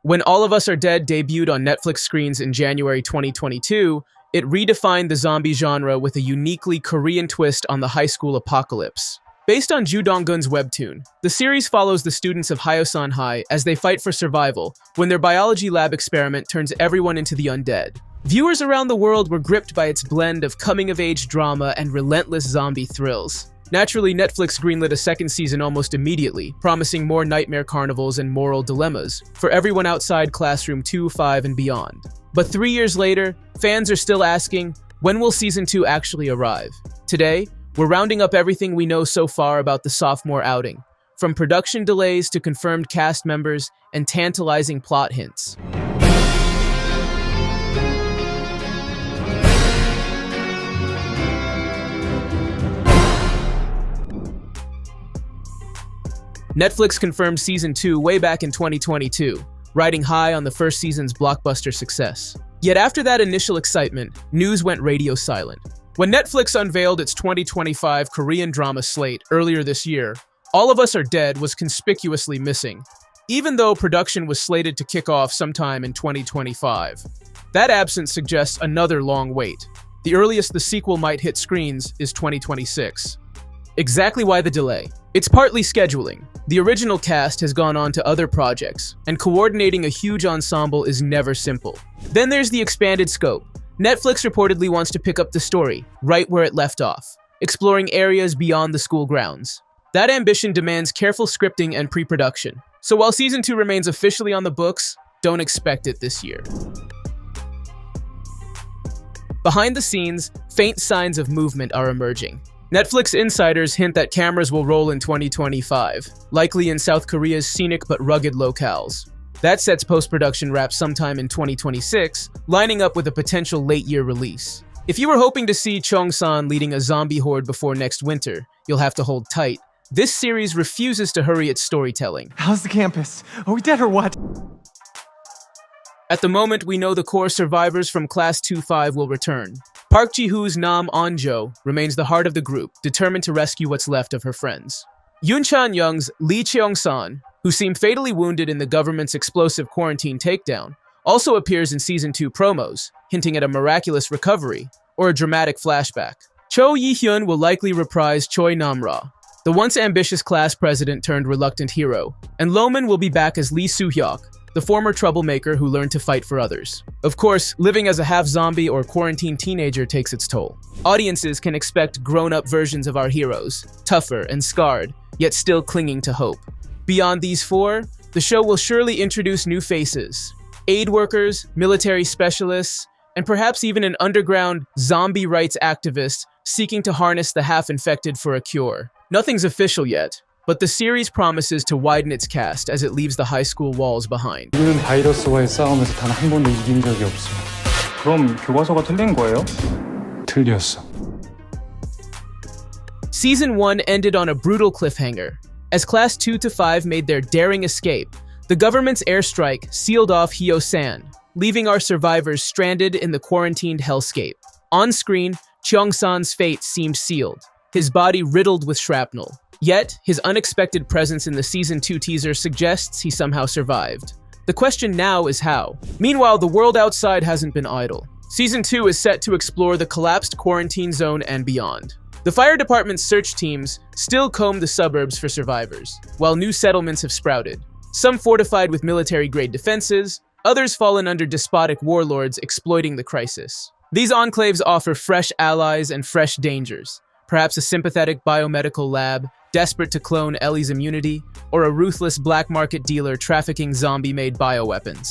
When All of Us Are Dead debuted on Netflix screens in January 2022, it redefined the zombie genre with a uniquely Korean twist on the high school apocalypse. Based on Ju Dong-gun's webtoon, the series follows the students of Hyo-san High as they fight for survival when their biology lab experiment turns everyone into the undead. Viewers around the world were gripped by its blend of coming-of-age drama and relentless zombie thrills. Naturally, Netflix greenlit a second season almost immediately, promising more nightmare carnivals and moral dilemmas for everyone outside Classroom 2, 5, and beyond. But 3 years later, fans are still asking, when will Season 2 actually arrive? Today, we're rounding up everything we know so far about the sophomore outing, from production delays to confirmed cast members and tantalizing plot hints. Netflix confirmed Season 2 way back in 2022, riding high on the first season's blockbuster success. Yet after that initial excitement, news went radio silent. When Netflix unveiled its 2025 Korean drama slate earlier this year, All of Us Are Dead was conspicuously missing, even though production was slated to kick off sometime in 2025. That absence suggests another long wait. The earliest the sequel might hit screens is 2026. Exactly why the delay? It's partly scheduling. The original cast has gone on to other projects, and coordinating a huge ensemble is never simple. Then there's the expanded scope. Netflix reportedly wants to pick up the story right where it left off, exploring areas beyond the school grounds. That ambition demands careful scripting and pre-production. So while Season 2 remains officially on the books, don't expect it this year. Behind the scenes, faint signs of movement are emerging. Netflix insiders hint that cameras will roll in 2025, likely in South Korea's scenic but rugged locales. That sets post-production wrap sometime in 2026, lining up with a potential late-year release. If you were hoping to see Cheong-san leading a zombie horde before next winter, you'll have to hold tight. This series refuses to hurry its storytelling. How's the campus? Are we dead or what? At the moment, we know the core survivors from Class 2-5 will return. Park Ji-hoo's Nam Eun-jo remains the heart of the group, determined to rescue what's left of her friends. Yoon Chan-young's Lee Cheong-san, who seemed fatally wounded in the government's explosive quarantine takedown, also appears in Season 2 promos, hinting at a miraculous recovery or a dramatic flashback. Cho Yi-hyun will likely reprise Choi Nam-ra, the once ambitious class president turned reluctant hero, and Lomon will be back as Lee Su-hyeok, the former troublemaker who learned to fight for others. Of course, living as a half-zombie or quarantined teenager takes its toll. Audiences can expect grown-up versions of our heroes, tougher and scarred, yet still clinging to hope. Beyond these four, the show will surely introduce new faces: aid workers, military specialists, and perhaps even an underground zombie rights activist seeking to harness the half-infected for a cure. Nothing's official yet, but the series promises to widen its cast as it leaves the high school walls behind. 우리는 바이러스와의 싸움에서 단 한 번도 이긴 적이 없어. 그럼 교과서가 틀린 거예요? 틀렸어. Season 1 ended on a brutal cliffhanger. As Class 2-5 made their daring escape, the government's airstrike sealed off Hyo-san, leaving our survivors stranded in the quarantined hellscape. On screen, Cheong-san's fate seemed sealed, his body riddled with shrapnel. Yet, his unexpected presence in the Season 2 teaser suggests he somehow survived. The question now is how. Meanwhile, the world outside hasn't been idle. Season 2 is set to explore the collapsed quarantine zone and beyond. The fire department's search teams still comb the suburbs for survivors, while new settlements have sprouted. Some fortified with military-grade defenses, others fallen under despotic warlords exploiting the crisis. These enclaves offer fresh allies and fresh dangers. Perhaps a sympathetic biomedical lab, desperate to clone Ellie's immunity, or a ruthless black market dealer trafficking zombie-made bioweapons.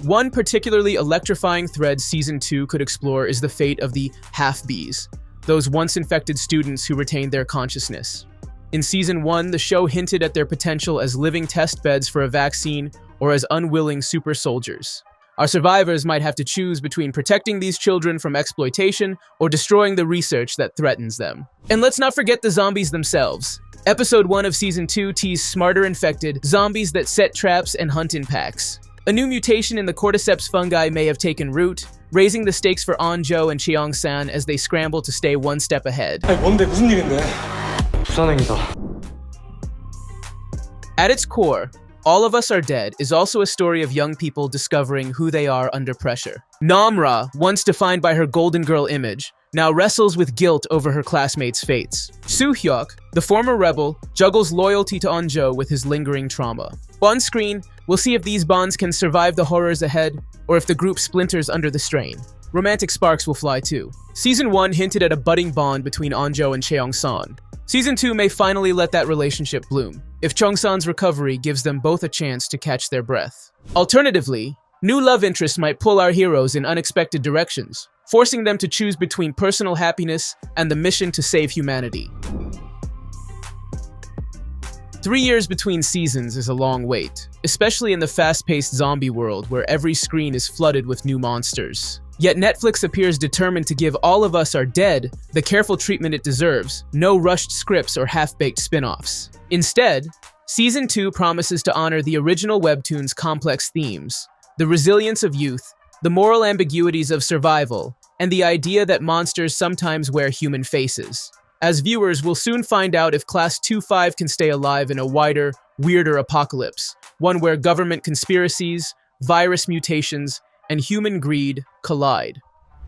One particularly electrifying thread Season 2 could explore is the fate of the Hambies, those once-infected students who retained their consciousness. In Season 1, the show hinted at their potential as living test beds for a vaccine or as unwilling super soldiers. Our survivors might have to choose between protecting these children from exploitation or destroying the research that threatens them. And let's not forget the zombies themselves. Episode 1 of Season 2 teased smarter infected zombies that set traps and hunt in packs. A new mutation in the cordyceps fungi may have taken root, raising the stakes for Eun-jo and Cheong-san as they scramble to stay one step ahead. 뭔데 무슨 일인데? 부산행이다. At its core, All of Us Are Dead is also a story of young people discovering who they are under pressure. Namra, once defined by her golden girl image, now wrestles with guilt over her classmates' fates. Su-hyeok, the former rebel, juggles loyalty to Onjo with his lingering trauma. On screen, we'll see if these bonds can survive the horrors ahead, or if the group splinters under the strain. Romantic sparks will fly too. Season 1 hinted at a budding bond between Onjo and Cheong-san. Season 2 may finally let that relationship bloom, if Cheong-san's recovery gives them both a chance to catch their breath. Alternatively, new love interests might pull our heroes in unexpected directions, forcing them to choose between personal happiness and the mission to save humanity. 3 years between seasons is a long wait, especially in the fast-paced zombie world where every screen is flooded with new monsters. Yet Netflix appears determined to give All of Us Are Dead the careful treatment it deserves, no rushed scripts or half-baked spin-offs. Instead, Season 2 promises to honor the original webtoon's complex themes, the resilience of youth, the moral ambiguities of survival, and the idea that monsters sometimes wear human faces. As viewers, we'll soon find out if Class 2-5 can stay alive in a wider, weirder apocalypse, one where government conspiracies, virus mutations, and human greed collide.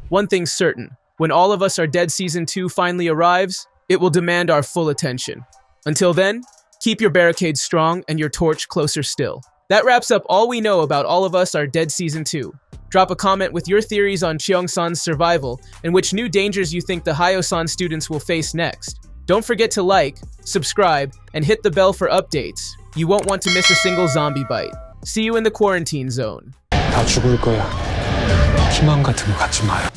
One thing's certain, when All of Us Are Dead Season 2 finally arrives, it will demand our full attention. Until then, keep your barricades strong and your torch closer still. That wraps up all we know about All of Us Are Dead Season 2. Drop a comment with your theories on Cheong-san's survival and which new dangers you think the Hyde-san students will face next. Don't forget to like, subscribe, and hit the bell for updates. You won't want to miss a single zombie bite. See you in the quarantine zone. 다 죽을 거야. 희망 같은 거 갖지 마요.